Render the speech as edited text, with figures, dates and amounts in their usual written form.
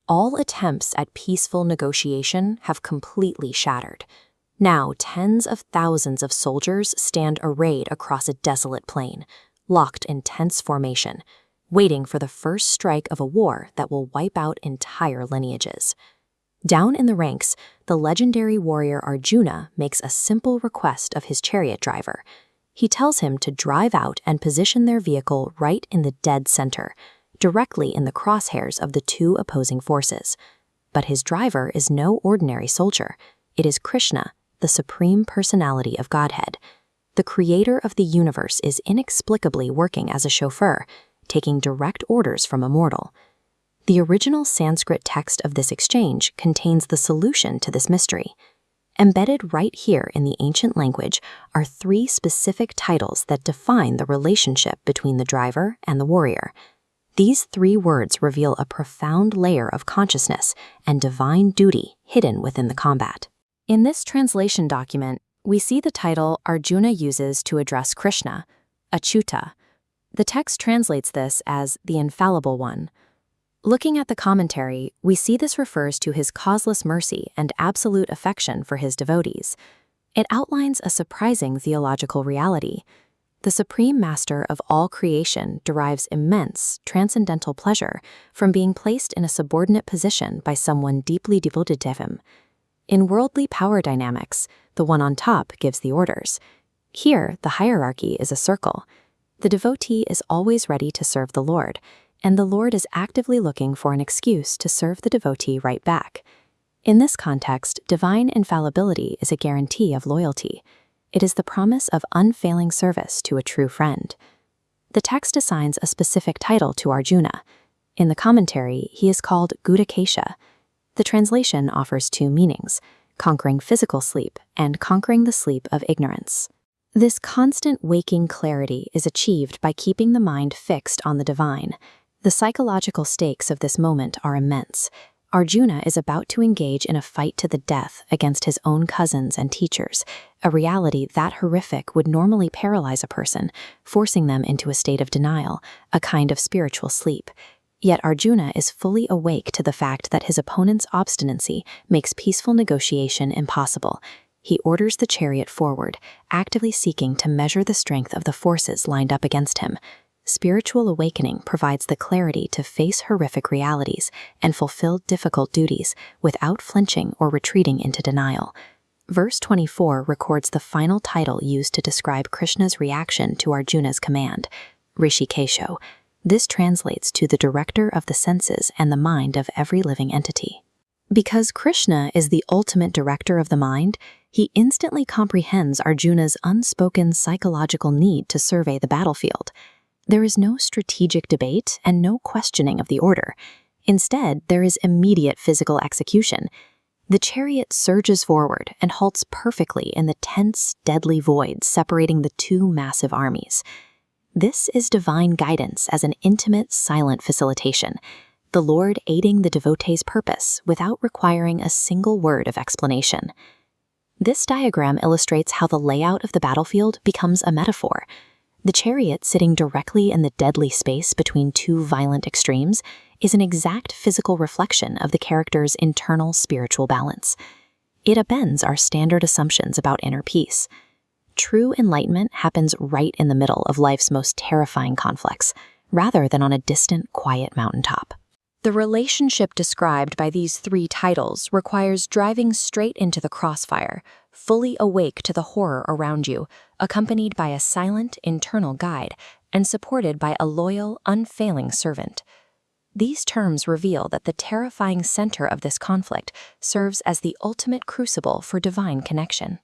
All attempts at peaceful negotiation have completely shattered. Now, tens of thousands of soldiers stand arrayed across a desolate plain, locked in tense formation, waiting for the first strike of a war that will wipe out entire lineages. Down in the ranks, the legendary warrior Arjuna makes a simple request of his chariot driver. He tells him to drive out and position their vehicle right in the dead center, directly in the crosshairs of the two opposing forces. But his driver is no ordinary soldier. It is Krishna, the supreme personality of Godhead. The creator of the universe is inexplicably working as a chauffeur, taking direct orders from a mortal. The original Sanskrit text of this exchange contains the solution to this mystery. Embedded right here in the ancient language are three specific titles that define the relationship between the driver and the warrior. These three words reveal a profound layer of consciousness and divine duty hidden within the combat. In this translation document, we see the title Arjuna uses to address Krishna, Achyuta. The text translates this as the infallible one. Looking at the commentary, we see this refers to his causeless mercy and absolute affection for his devotees. It outlines a surprising theological reality. The Supreme Master of all creation derives immense, transcendental pleasure from being placed in a subordinate position by someone deeply devoted to him. In worldly power dynamics, the one on top gives the orders. Here, the hierarchy is a circle. The devotee is always ready to serve the Lord, and the Lord is actively looking for an excuse to serve the devotee right back. In this context, divine infallibility is a guarantee of loyalty. It is the promise of unfailing service to a true friend. The text assigns a specific title to Arjuna. In the commentary, he is called Gudakesha. The translation offers two meanings: conquering physical sleep and conquering the sleep of ignorance. This constant waking clarity is achieved by keeping the mind fixed on the divine. The psychological stakes of this moment are immense. Arjuna is about to engage in a fight to the death against his own cousins and teachers, a reality that horrific would normally paralyze a person, forcing them into a state of denial, a kind of spiritual sleep. Yet Arjuna is fully awake to the fact that his opponent's obstinacy makes peaceful negotiation impossible. He orders the chariot forward, actively seeking to measure the strength of the forces lined up against him. Spiritual awakening provides the clarity to face horrific realities and fulfill difficult duties without flinching or retreating into denial. Verse 24 records the final title used to describe Krishna's reaction to Arjuna's command, Rishikesho. This translates to the director of the senses and the mind of every living entity. Because Krishna is the ultimate director of the mind, he instantly comprehends Arjuna's unspoken psychological need to survey the battlefield. There is no strategic debate and no questioning of the order. Instead, there is immediate physical execution. The chariot surges forward and halts perfectly in the tense, deadly void separating the two massive armies. This is divine guidance as an intimate, silent facilitation, the Lord aiding the devotee's purpose without requiring a single word of explanation. This diagram illustrates how the layout of the battlefield becomes a metaphor. The chariot sitting directly in the deadly space between two violent extremes is an exact physical reflection of the character's internal spiritual balance. It upends our standard assumptions about inner peace. True enlightenment happens right in the middle of life's most terrifying conflicts, rather than on a distant, quiet mountaintop. The relationship described by these three titles requires driving straight into the crossfire, fully awake to the horror around you, accompanied by a silent internal guide, and supported by a loyal, unfailing servant. These terms reveal that the terrifying center of this conflict serves as the ultimate crucible for divine connection.